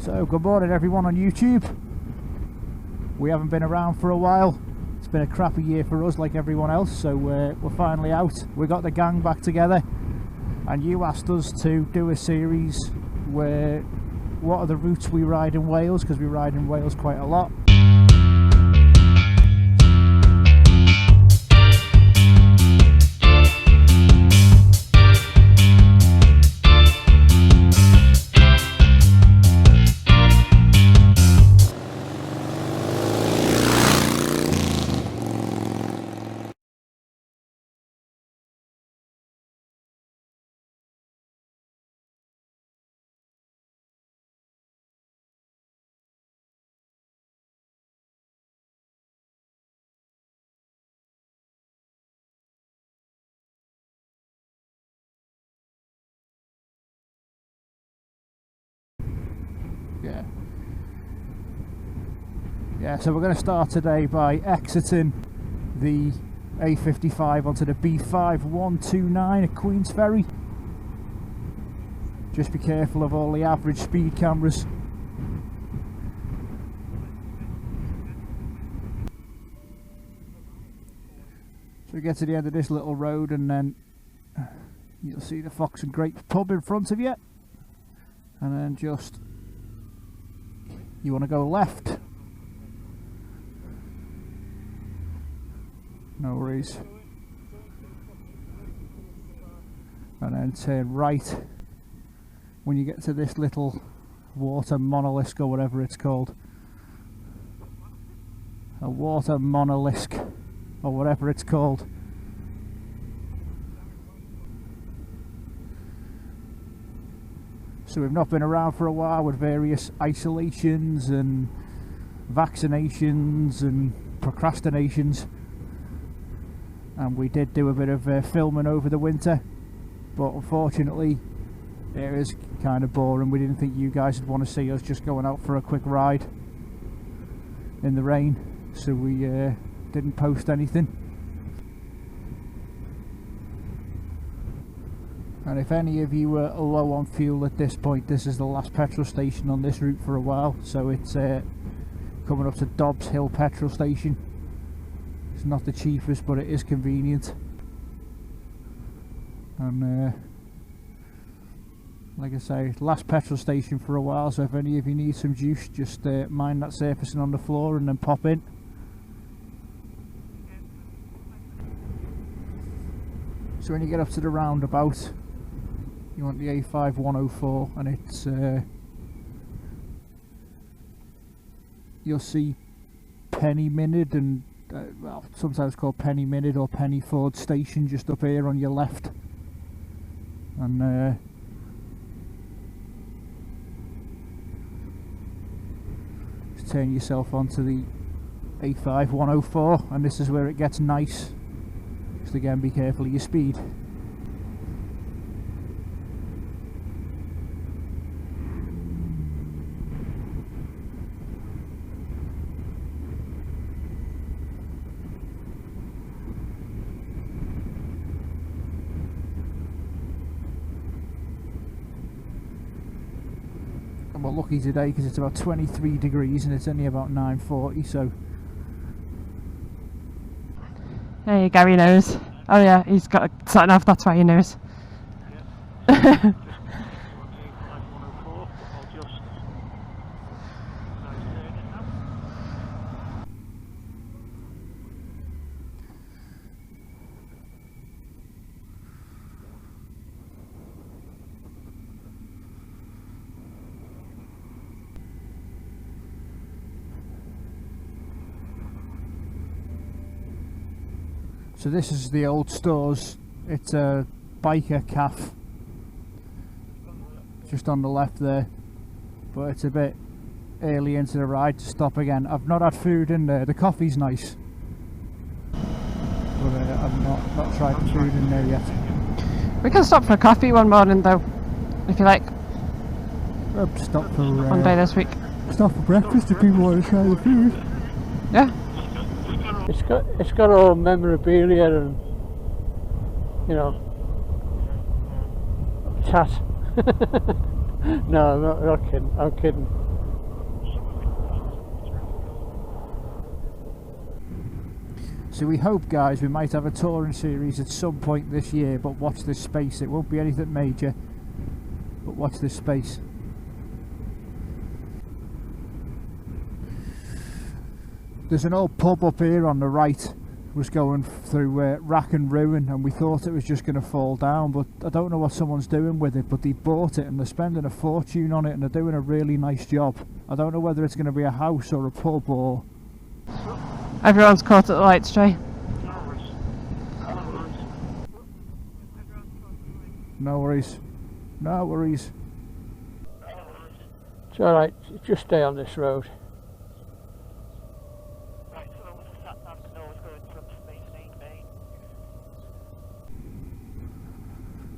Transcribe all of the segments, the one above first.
So, good morning everyone on YouTube. We haven't been around for a while. It's been a crappy year for us like everyone else, so we're finally out. We got the gang back together, and you asked us to do a series where what are the routes we ride in Wales, because we ride in Wales quite a lot. Yeah, so we're going to start today by exiting the A55 onto the B5129 at Queen's Ferry. Just be careful of all the average speed cameras. So we get to the end of this little road and then you'll see the Fox and Grapes pub in front of you, and then just you want to go left. No worries. And then turn right when you get to this little water monolith or whatever it's called. A water monolith or whatever it's called. So we've not been around for a while with various isolations and vaccinations and procrastinations. And we did do a bit of filming over the winter, but unfortunately it is kind of boring. We didn't think you guys would want to see us just going out for a quick ride in the rain, so we didn't post anything. And if any of you are low on fuel at this point, this is the last petrol station on this route for a while, so it's coming up to Dobbs Hill petrol station. It's not the cheapest, but it is convenient. And like I say, last petrol station for a while, so if any of you need some juice, just mind that surfacing on the floor and then pop in. So when you get up to the roundabout, you want the A5104, and it's you'll see Penny Minid and well, sometimes called Penny Minid or Penny Ford Station just up here on your left, and just turn yourself onto the A5104, and this is where it gets nice. Just again, be careful of your speed. We're lucky today because it's about 23 degrees and it's only about 9:40, so... Hey, Gary knows. Oh yeah, he's got something off, that's why he knows. Yeah. So this is the old stores. It's a biker cafe just on the left there, but it's a bit early into the ride to stop again. I've not had food in there. The coffee's nice, but I've not tried the food in there yet. We can stop for a coffee one morning though, if you like. Stop for one day this week. Stop for breakfast if people want to try the food. Yeah. It's got all memorabilia and, you know, chat. No, I'm not kidding. I'm kidding. So we hope, guys, we might have a touring series at some point this year, but watch this space. It won't be anything major, but watch this space. There's an old pub up here on the right, was going through rack and ruin, and we thought it was just going to fall down, but I don't know what someone's doing with it, but they bought it and they're spending a fortune on it and they're doing a really nice job. I don't know whether it's going to be a house or a pub or... Everyone's caught at the lights, Jay. No worries. No worries. It's alright, just stay on this road.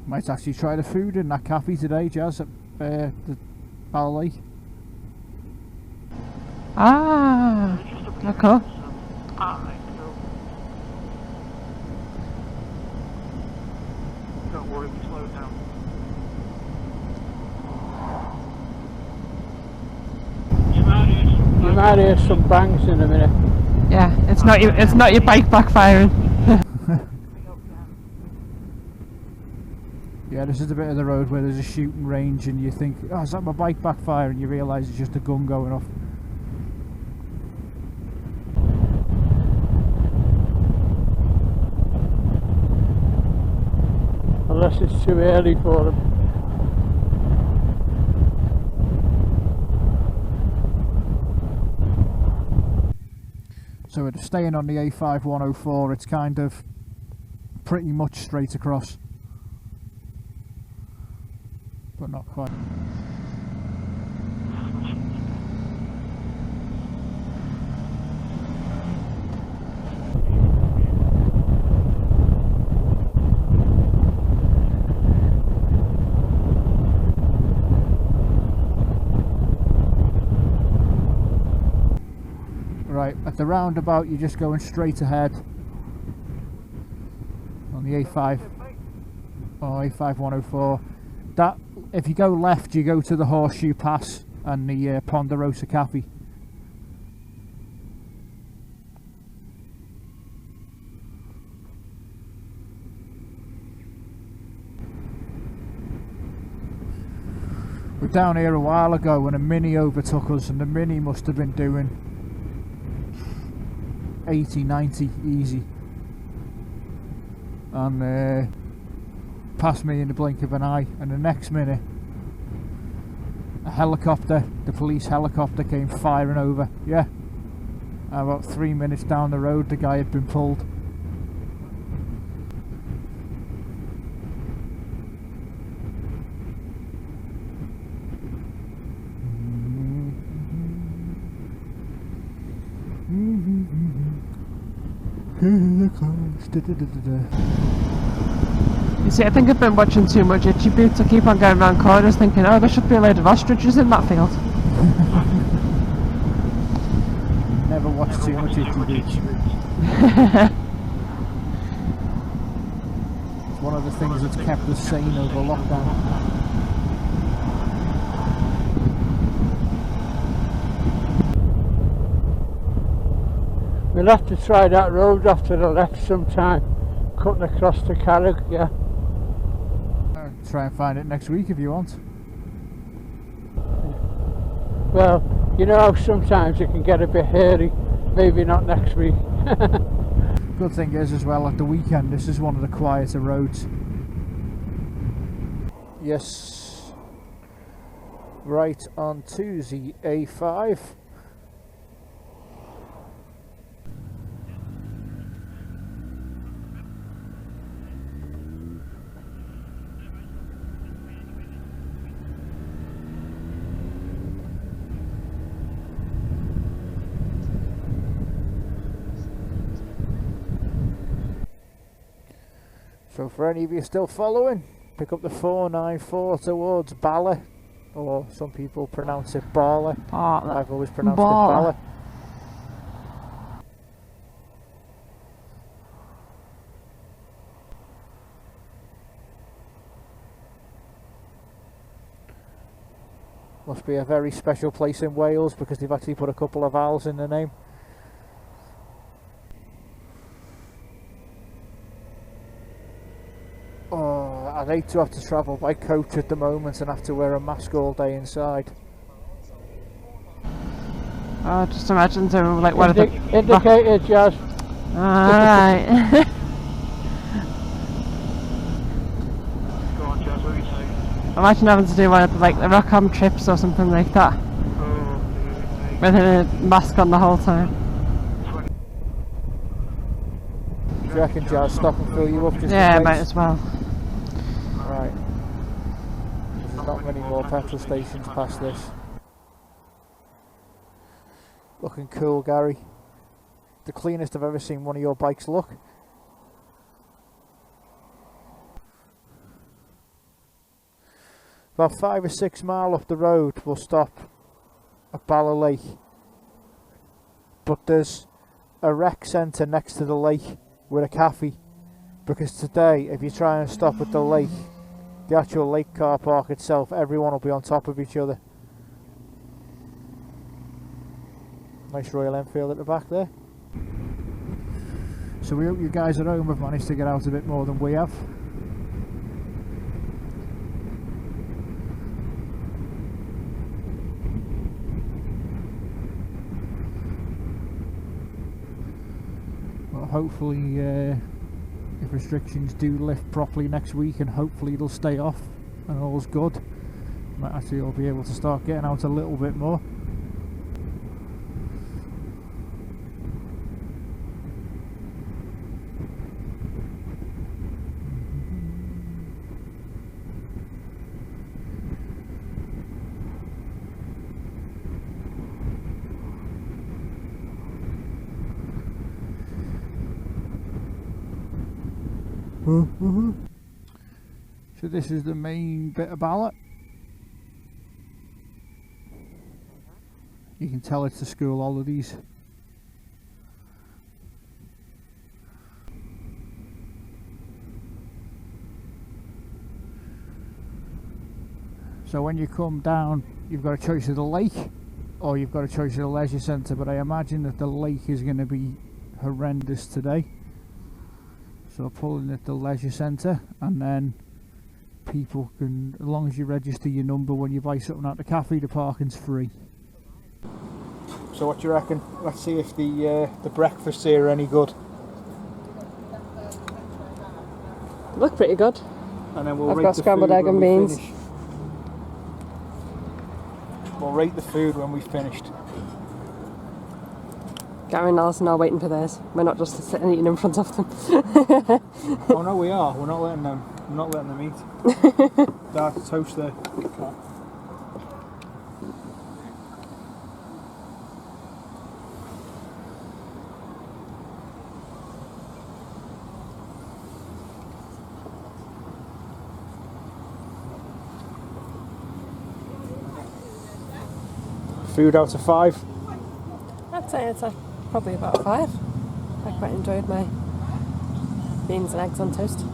Might actually try the food in that cafe today, Jazz, at the Bala. Ah, okay. Don't worry, we slowed down. You might hear some bangs in a minute. Yeah, it's not your bike backfiring. Yeah, this is the bit of the road where there's a shooting range and you think, oh, is that my bike backfire? And you realise it's just a gun going off. Unless it's too early for them. So we're staying on the A5 104, it's kind of pretty much straight across. But not quite. Right, at the roundabout you're just going straight ahead on the A5 or A5 104. That, if you go left, you go to the Horseshoe Pass and the Ponderosa Cafe. We're down here a while ago when a Mini overtook us, and the Mini must have been doing 80, 90 easy. And passed me in the blink of an eye, and the next minute a helicopter, the police helicopter, came firing over. Yeah, and about 3 minutes down the road the guy had been pulled. You see, I think I've been watching too much Itchy Boots. I keep on going around corners thinking, oh, there should be a load of ostriches in that field. Never watched too much Itchy Boots. It's one of the things that's kept us sane over lockdown. We'll have to try that road off to the left sometime, cutting across the Carrick, yeah. Try and find it next week if you want. Well, you know how sometimes it can get a bit hairy, maybe not next week. Good thing is as well, at the weekend this is one of the quieter roads. Yes, right on to the A5. So for any of you still following, pick up the 494 towards Bala, or some people pronounce it Bala. I've always pronounced it Bala. Must be a very special place in Wales because they've actually put a couple of vowels in the name. I'd hate to have to travel by coach at the moment and have to wear a mask all day inside. Oh, just imagine so like what if Indicator, Jazz. Alright. Go on, Jazz, what are you saying? Imagine having to do one of the, like the rock-on trips or something like that. Oh, With a mask on the whole time. Do you reckon, Jazz, stop and fill you up just Yeah, in case? might as well. Right. There's not many more petrol stations past this. Looking cool, Gary. The cleanest I've ever seen one of your bikes look. About 5 or 6 miles up the road we'll stop at Bala Lake. But there's a rec centre next to the lake with a cafe. Because today, if you try and stop at the lake, the actual lake car park itself, everyone will be on top of each other. Nice Royal Enfield at the back there. So we hope you guys at home have managed to get out a bit more than we have. Well, hopefully if restrictions do lift properly next week, and hopefully it'll stay off and all's good, might actually all be able to start getting out a little bit more. So this is the main bit of Bala. You can tell it's the school holidays. So when you come down, you've got a choice of the lake or you've got a choice of the leisure centre, but I imagine that the lake is going to be horrendous today. So pulling at the leisure centre, and then people can, as long as you register your number when you buy something at the cafe, the parking's free. So what do you reckon? Let's see if the breakfasts here are any good. Look pretty good. And then we'll I've rate got the scrambled food egg and when we beans. finish. We'll rate the food when we've finished. Gary and Alison are waiting for theirs. We're not just sitting eating in front of them. Oh no, we are. We're not letting them. We're not letting them eat. Dark toast there. Food out of 5. I'd say it's probably about 5. I quite enjoyed my beans and eggs on toast.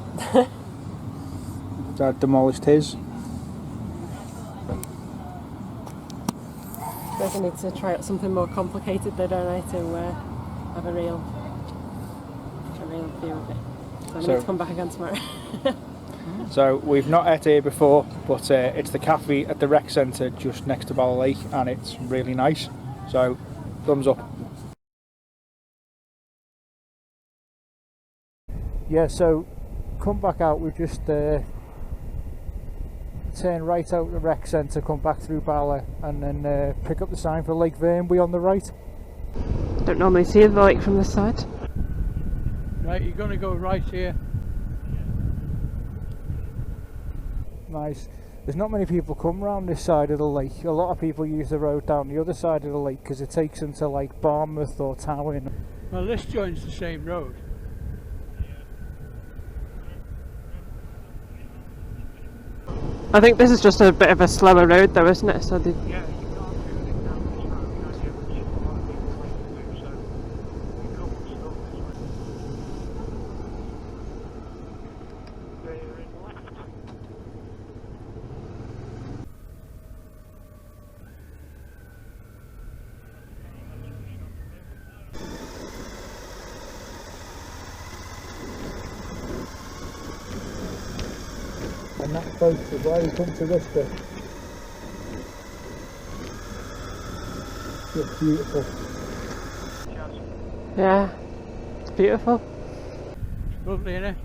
Dad demolished his. I suppose I need to try out something more complicated though, don't I, to have a real view of it. So I need to come back again tomorrow. So we've not ate here before, but it's the cafe at the rec centre just next to Bala Lake, and it's really nice. So thumbs up. Yeah, so come back out. We've just turn right out the rec centre, come back through Bala, and then pick up the sign for Lake Vyrnwy on the right. Don't normally see the lake from this side. Right, you're going to go right here. Nice. There's not many people come around this side of the lake. A lot of people use the road down the other side of the lake because it takes them to like Bournemouth or Towyn. Well, this joins the same road. I think this is just a bit of a slower road though, isn't it? So yeah, you can't do anything down this road because you have a lot of people waiting to do, so you come and stop this way. Bearing left. folks as well who come to this bit. It's beautiful. Yeah, it's beautiful. Lovely, innit?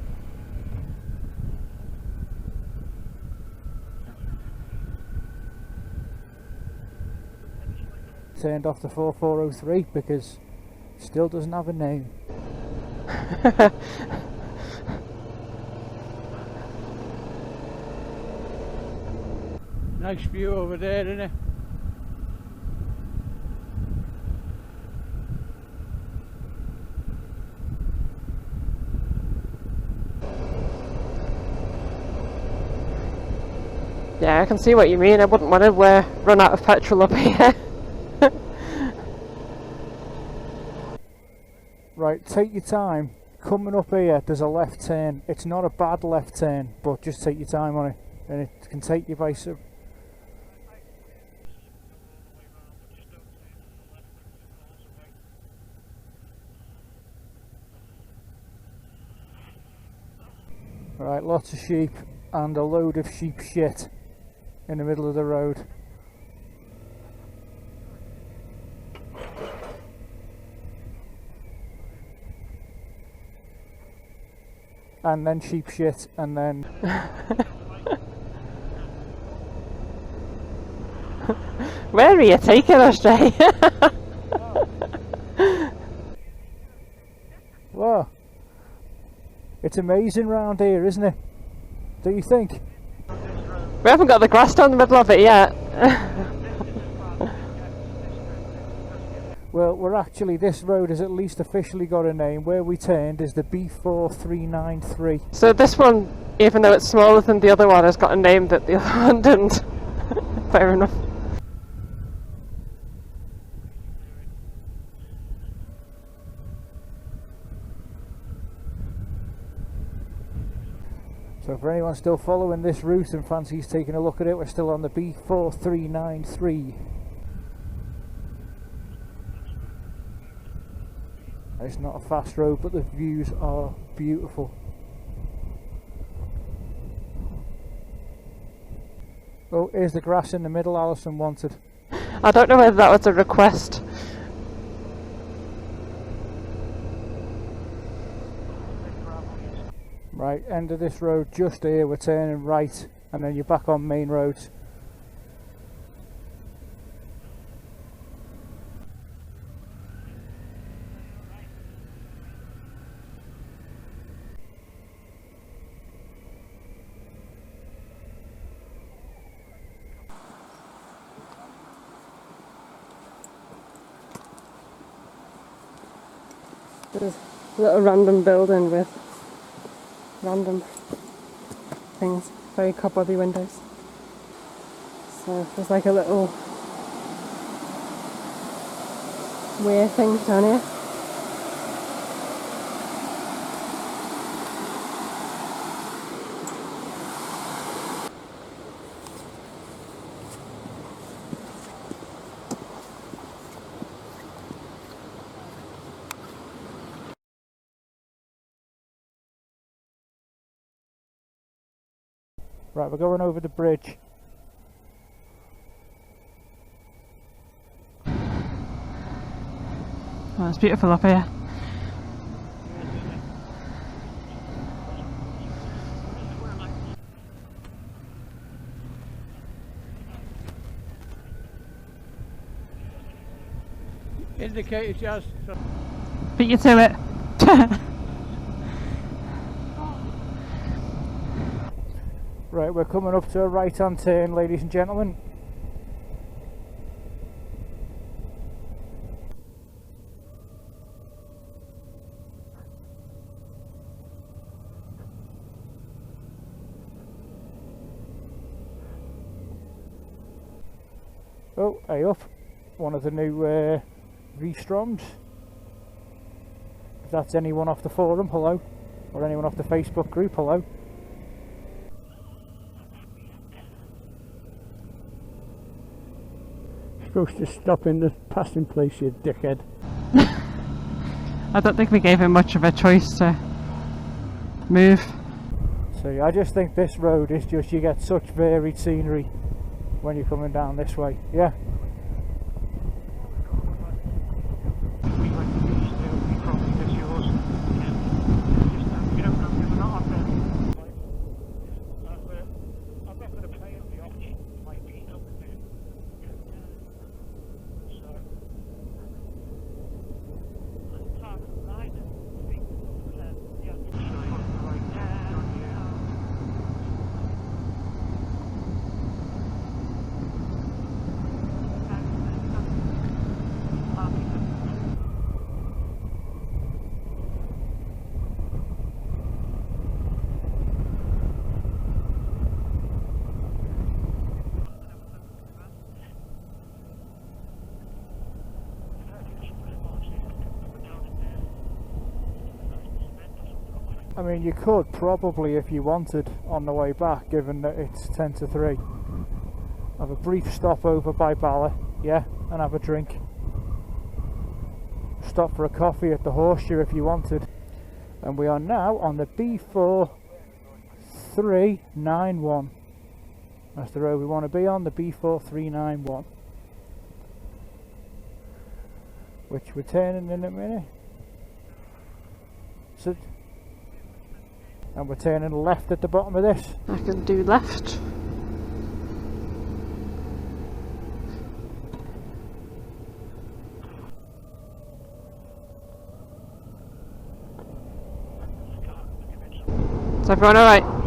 Turned off the 4403 because it still doesn't have a name. Nice view over there, innit? Yeah, I can see what you mean. I wouldn't want to run out of petrol up here. Right, take your time. Coming up here, there's a left turn. It's not a bad left turn, but just take your time on it, and it can take you by some. Right, lots of sheep and a load of sheep shit in the middle of the road. And then sheep shit, and then Where are you taking us, Jay? whoa, it's amazing round here, isn't it? Do you think? We haven't got the grass down the middle of it yet. Well, we're actually, this road has at least officially got a name. Where we turned is the B4393. So this one, even though it's smaller than the other one, has got a name that the other one didn't. Fair enough. So for anyone still following this route and fancies taking a look at it, we're still on the B4393. It's not a fast road, but the views are beautiful. Oh, here's the grass in the middle Alison wanted. I don't know whether that was a request. Right, end of this road just here, we're turning right, and then you're back on main roads. There's a little random building with random things, very cobwebby windows. So there's like a little weird thing down here. Right, we're going over the bridge. Oh, it's beautiful up here. Indicator just. Beat you to it. Right, we're coming up to a right-hand turn, ladies and gentlemen. Oh, hey up. One of the new V-Stroms. If that's anyone off the forum, hello. Or anyone off the Facebook group, hello. Supposed to stop in the passing place, you dickhead. I don't think we gave him much of a choice to move. So yeah, I just think this road is just, you get such varied scenery when you're coming down this way. Yeah. We went to these, we probably this yours. Just, you don't know, we're not on there. I'm not going to play on the option, might be up there. So, part of the line, I think, yeah, right there, on you. I mean, you could probably, if you wanted, on the way back, given that it's 10 to 3, have a brief stop over by Bala, yeah, and have a drink. Stop for a coffee at the Horseshoe if you wanted. And we are now on the B4391. That's the road we want to be on, the B4391. Which we're turning in a minute. So, and we're turning left at the bottom of this. I can do left. Is everyone alright?